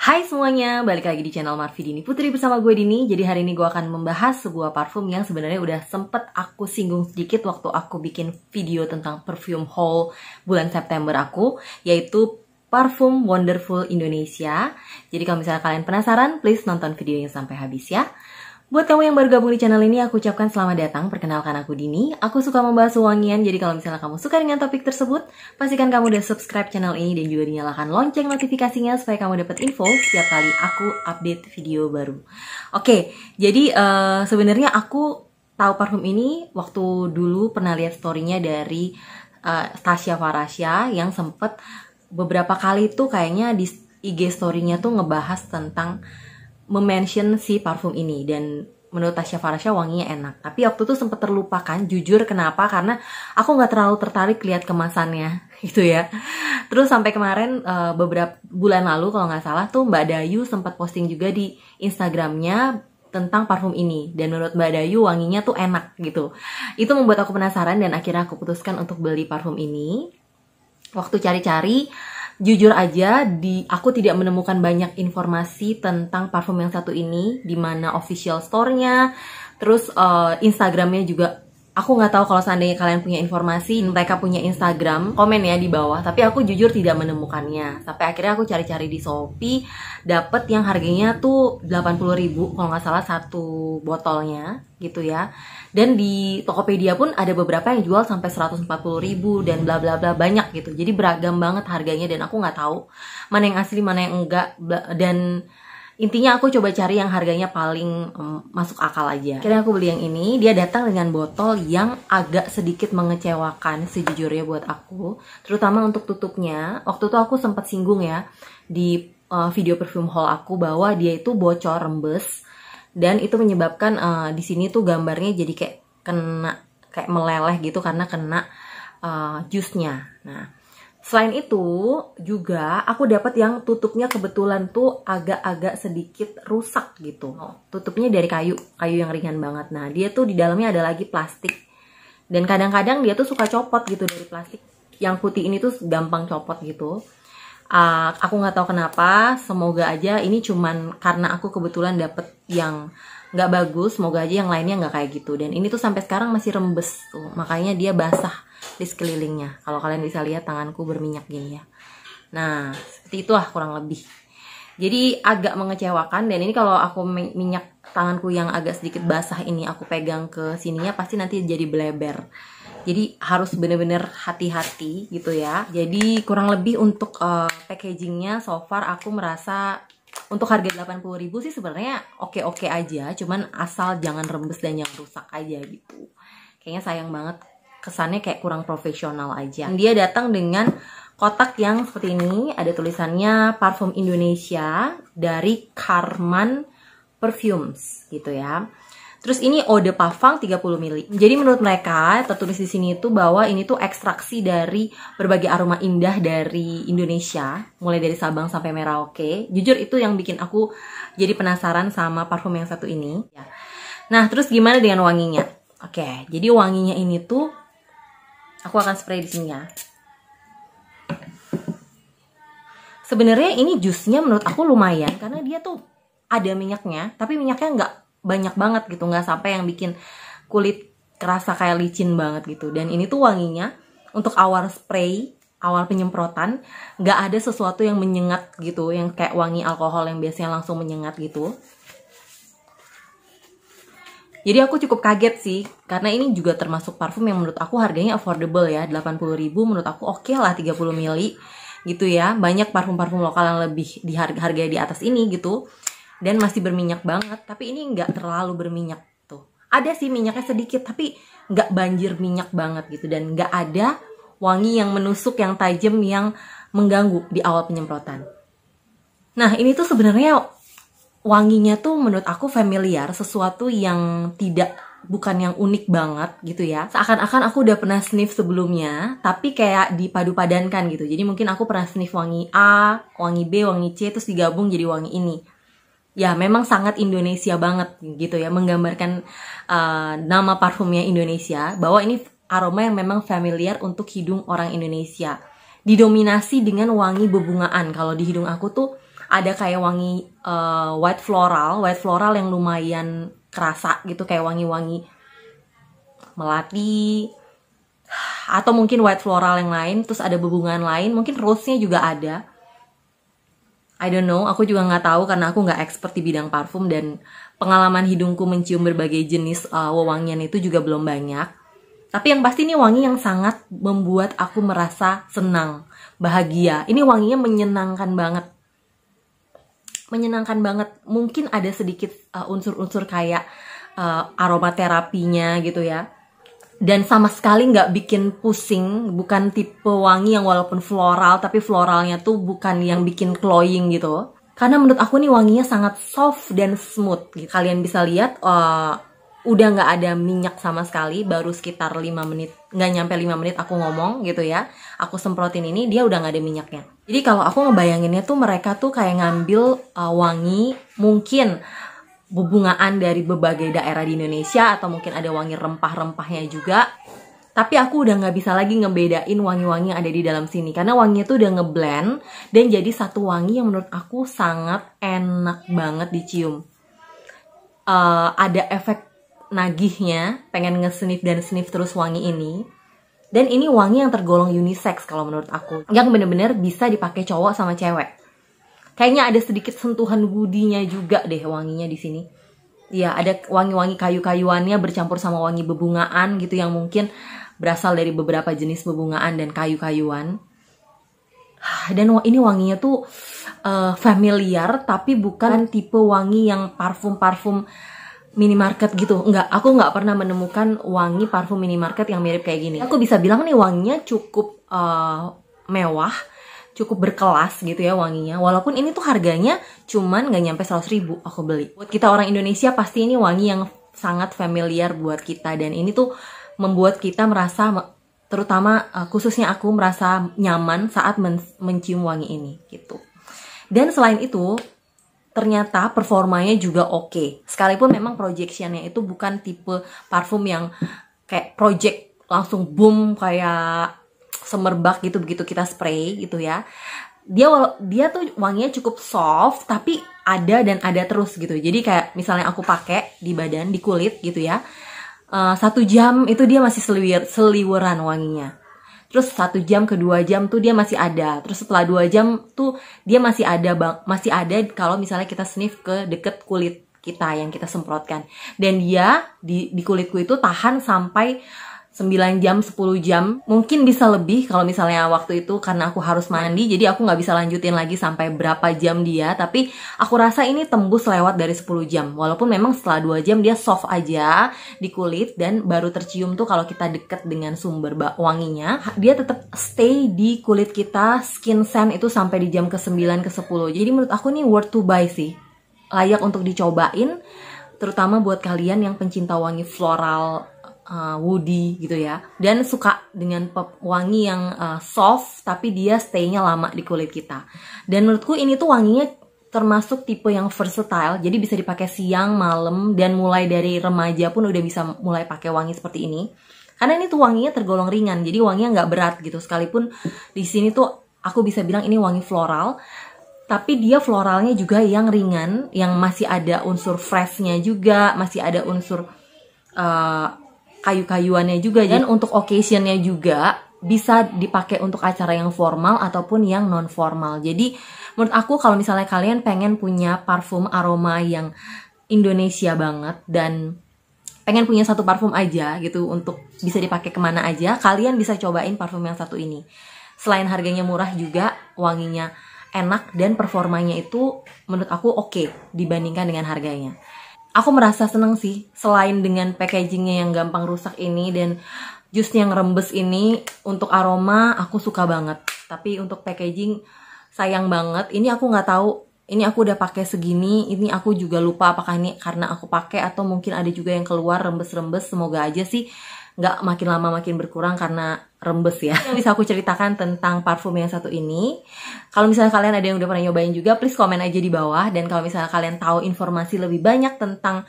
Hai semuanya, balik lagi di channel Marvi Dini Putri bersama gue Dini. Jadi hari ini gue akan membahas sebuah parfum yang sebenarnya udah sempet aku singgung sedikit waktu aku bikin video tentang perfume haul bulan September aku, yaitu parfum Wonderful Indonesia. Jadi kalau misalnya kalian penasaran, please nonton videonya sampai habis ya. Buat kamu yang baru gabung di channel ini, aku ucapkan selamat datang. Perkenalkan aku Dini. Aku suka membahas wangian, jadi kalau misalnya kamu suka dengan topik tersebut, pastikan kamu udah subscribe channel ini dan juga dinyalakan lonceng notifikasinya supaya kamu dapat info setiap kali aku update video baru. Oke, jadi sebenarnya aku tahu parfum ini waktu dulu pernah lihat story-nya dari Tasya Farasya yang sempet beberapa kali tuh kayaknya di IG story-nya tuh ngebahas tentang mention si parfum ini, dan menurut Tasya Farasya wanginya enak. Tapi waktu itu sempat terlupakan, jujur kenapa, karena aku nggak terlalu tertarik lihat kemasannya gitu ya. Terus sampai kemarin beberapa bulan lalu kalau nggak salah tuh Mbak Dayu sempat posting juga di Instagramnya tentang parfum ini, dan menurut Mbak Dayu wanginya tuh enak gitu. Itu membuat aku penasaran dan akhirnya aku putuskan untuk beli parfum ini. Waktu cari-cari, jujur aja, aku tidak menemukan banyak informasi tentang parfum yang satu ini, di mana official store-nya, terus Instagramnya juga. Aku nggak tahu kalau seandainya kalian punya informasi, mereka punya Instagram, komen ya di bawah. Tapi aku jujur tidak menemukannya. Sampai akhirnya aku cari-cari di Shopee, dapet yang harganya tuh 80.000 kalau nggak salah satu botolnya gitu ya. Dan di Tokopedia pun ada beberapa yang jual sampai 140.000 dan bla bla bla, banyak gitu. Jadi beragam banget harganya dan aku nggak tahu mana yang asli mana yang enggak. Dan intinya aku coba cari yang harganya paling masuk akal aja. Akhirnya aku beli yang ini. Dia datang dengan botol yang agak sedikit mengecewakan sejujurnya buat aku, terutama untuk tutupnya. Waktu itu aku sempat singgung ya di video perfume haul aku bahwa dia itu bocor rembes, dan itu menyebabkan di sini tuh gambarnya jadi kayak meleleh gitu karena kena jusnya. Nah, selain itu juga aku dapat yang tutupnya kebetulan tuh agak-agak sedikit rusak gitu. Tutupnya dari kayu yang ringan banget. Nah, dia tuh di dalamnya ada lagi plastik. Dan kadang-kadang dia tuh suka copot gitu dari plastik. Yang putih ini tuh gampang copot gitu. Aku nggak tahu kenapa. Semoga aja ini cuman karena aku kebetulan dapet yang nggak bagus. Semoga aja yang lainnya nggak kayak gitu. Dan ini tuh sampai sekarang masih rembes tuh. Makanya dia basah di sekelilingnya. Kalau kalian bisa lihat tanganku berminyak gini ya. Nah, seperti itulah kurang lebih. Jadi agak mengecewakan, dan ini kalau aku minyak tanganku yang agak sedikit basah ini aku pegang ke sininya pasti nanti jadi bleber. Jadi harus bener-bener hati-hati gitu ya. Jadi kurang lebih untuk packagingnya so far aku merasa untuk harga 80.000 sih sebenarnya oke-oke aja. Cuman asal jangan rembes dan jangan rusak aja gitu. Kayaknya sayang banget, kesannya kayak kurang profesional aja. Dia datang dengan kotak yang seperti ini, ada tulisannya parfum Indonesia dari Karman Perfumes gitu ya. Terus ini eau de parfum 30 ml. Jadi menurut mereka tertulis di sini itu bahwa ini tuh ekstraksi dari berbagai aroma indah dari Indonesia, mulai dari Sabang sampai Merauke. Jujur itu yang bikin aku jadi penasaran sama parfum yang satu ini. Nah, terus gimana dengan wanginya? Oke, jadi wanginya ini tuh aku akan spray di sini ya. Sebenarnya ini jusnya menurut aku lumayan karena dia tuh ada minyaknya, tapi minyaknya nggak banyak banget gitu, nggak sampai yang bikin kulit kerasa kayak licin banget gitu. Dan ini tuh wanginya untuk awal spray, awal penyemprotan, nggak ada sesuatu yang menyengat gitu, yang kayak wangi alkohol yang biasanya langsung menyengat gitu. Jadi aku cukup kaget sih, karena ini juga termasuk parfum yang menurut aku harganya affordable ya, 80.000 menurut aku oke lah 30 ml gitu ya. Banyak parfum-parfum lokal yang lebih di harga di atas ini gitu, dan masih berminyak banget. Tapi ini nggak terlalu berminyak tuh. Ada sih minyaknya sedikit, tapi nggak banjir minyak banget gitu, dan nggak ada wangi yang menusuk, yang tajam, yang mengganggu di awal penyemprotan. Nah, ini tuh sebenarnya wanginya tuh menurut aku familiar, sesuatu yang bukan yang unik banget gitu ya. Seakan-akan aku udah pernah sniff sebelumnya, tapi kayak dipadu-padankan gitu. Jadi mungkin aku pernah sniff wangi A, wangi B, wangi C, terus digabung jadi wangi ini. Ya memang sangat Indonesia banget gitu ya, menggambarkan nama parfumnya Indonesia, bahwa ini aroma yang memang familiar untuk hidung orang Indonesia. Didominasi dengan wangi bebungaan. Kalau di hidung aku tuh ada kayak wangi white floral yang lumayan kerasa gitu, kayak wangi-wangi melati atau mungkin white floral yang lain, terus ada bebungan lain, mungkin rose-nya juga ada. I don't know, aku juga nggak tahu karena aku nggak expert di bidang parfum dan pengalaman hidungku mencium berbagai jenis wewangian itu juga belum banyak. Tapi yang pasti ini wangi yang sangat membuat aku merasa senang, bahagia. Ini wanginya menyenangkan banget. Menyenangkan banget. Mungkin ada sedikit unsur-unsur kayak aromaterapinya gitu ya. Dan sama sekali nggak bikin pusing, bukan tipe wangi yang walaupun floral, tapi floralnya tuh bukan yang bikin cloying gitu. Karena menurut aku nih wanginya sangat soft dan smooth gitu. Kalian bisa lihat udah nggak ada minyak sama sekali, baru sekitar 5 menit, nggak nyampe 5 menit aku ngomong gitu ya. Aku semprotin ini, dia udah nggak ada minyaknya. Jadi kalau aku ngebayanginnya tuh mereka tuh kayak ngambil wangi mungkin bebungaan dari berbagai daerah di Indonesia, atau mungkin ada wangi rempah-rempahnya juga. Tapi aku udah nggak bisa lagi ngebedain wangi-wangi yang ada di dalam sini, karena wanginya tuh udah ngeblend dan jadi satu wangi yang menurut aku sangat enak banget dicium. Ada efek nagihnya, pengen nge-sniff dan sniff terus wangi ini. Dan ini wangi yang tergolong unisex kalau menurut aku, yang bener-bener bisa dipakai cowok sama cewek. Kayaknya ada sedikit sentuhan woody-nya juga deh wanginya di sini. Ya, ada wangi-wangi kayu-kayuannya bercampur sama wangi bebungaan gitu yang mungkin berasal dari beberapa jenis bebungaan dan kayu-kayuan. Dan ini wanginya tuh familiar, tapi bukan tipe wangi yang parfum-parfum minimarket gitu. Enggak, aku nggak pernah menemukan wangi parfum minimarket yang mirip kayak gini. Aku bisa bilang nih wanginya cukup mewah, cukup berkelas gitu ya wanginya. Walaupun ini tuh harganya cuman nggak nyampe 100.000 aku beli. Buat kita orang Indonesia pasti ini wangi yang sangat familiar buat kita. Dan ini tuh membuat kita merasa, terutama khususnya aku merasa nyaman saat mencium wangi ini gitu. Dan selain itu, ternyata performanya juga oke. Sekalipun memang projectionnya itu bukan tipe parfum yang kayak project langsung boom kayak semerbak gitu begitu kita spray gitu ya. Dia tuh wanginya cukup soft, tapi ada dan ada terus gitu. Jadi kayak misalnya aku pakai di badan, di kulit gitu ya, 1 jam itu dia masih seliweran wanginya. Terus 1 jam ke 2 jam tuh dia masih ada. Terus setelah 2 jam tuh dia masih ada kalau misalnya kita sniff ke deket kulit kita yang kita semprotkan. Dan dia di kulitku itu tahan sampai 9 jam, 10 jam, mungkin bisa lebih kalau misalnya waktu itu karena aku harus mandi, jadi aku nggak bisa lanjutin lagi sampai berapa jam dia, tapi aku rasa ini tembus lewat dari 10 jam, walaupun memang setelah 2 jam dia soft aja di kulit dan baru tercium tuh kalau kita deket dengan sumber wanginya, dia tetap stay di kulit kita, skin scent itu sampai di jam ke-9, ke-10, jadi menurut aku nih worth to buy sih, layak untuk dicobain, terutama buat kalian yang pencinta wangi floral, woody gitu ya, dan suka dengan wangi yang soft tapi dia stay-nya lama di kulit kita. Dan menurutku ini tuh wanginya termasuk tipe yang versatile, jadi bisa dipakai siang, malam, dan mulai dari remaja pun udah bisa mulai pakai wangi seperti ini. Karena ini tuh wanginya tergolong ringan, jadi wanginya nggak berat gitu. Sekalipun di sini tuh aku bisa bilang ini wangi floral, tapi dia floralnya juga yang ringan, yang masih ada unsur fresh-nya juga, masih ada unsur kayu-kayuannya juga. Dan untuk occasionnya juga bisa dipakai untuk acara yang formal ataupun yang non formal. Jadi menurut aku kalau misalnya kalian pengen punya parfum aroma yang Indonesia banget dan pengen punya satu parfum aja gitu untuk bisa dipakai kemana aja, kalian bisa cobain parfum yang satu ini. Selain harganya murah juga wanginya enak dan performanya itu menurut aku oke dibandingkan dengan harganya. Aku merasa seneng sih, selain dengan packagingnya yang gampang rusak ini dan jus yang rembes ini, untuk aroma aku suka banget. Tapi untuk packaging sayang banget. Ini aku nggak tahu, ini aku udah pakai segini, ini aku juga lupa apakah ini karena aku pakai atau mungkin ada juga yang keluar rembes-rembes. Semoga aja sih nggak makin lama makin berkurang karena rembes ya. Yang bisa aku ceritakan tentang parfum yang satu ini, kalau misalnya kalian ada yang udah pernah nyobain juga, please komen aja di bawah. Dan kalau misalnya kalian tahu informasi lebih banyak tentang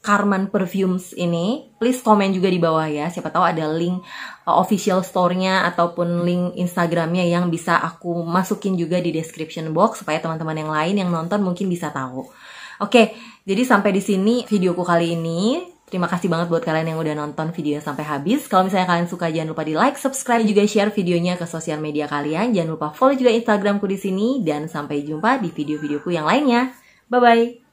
Carman Perfumes ini, please komen juga di bawah ya. Siapa tahu ada link official store-nya ataupun link Instagramnya yang bisa aku masukin juga di description box supaya teman-teman yang lain yang nonton mungkin bisa tahu. Oke, jadi sampai di sini videoku kali ini. Terima kasih banget buat kalian yang udah nonton videonya sampai habis. Kalau misalnya kalian suka, jangan lupa di like, subscribe, juga share videonya ke sosial media kalian. Jangan lupa follow juga Instagramku di sini. Dan sampai jumpa di video-videoku yang lainnya. Bye-bye!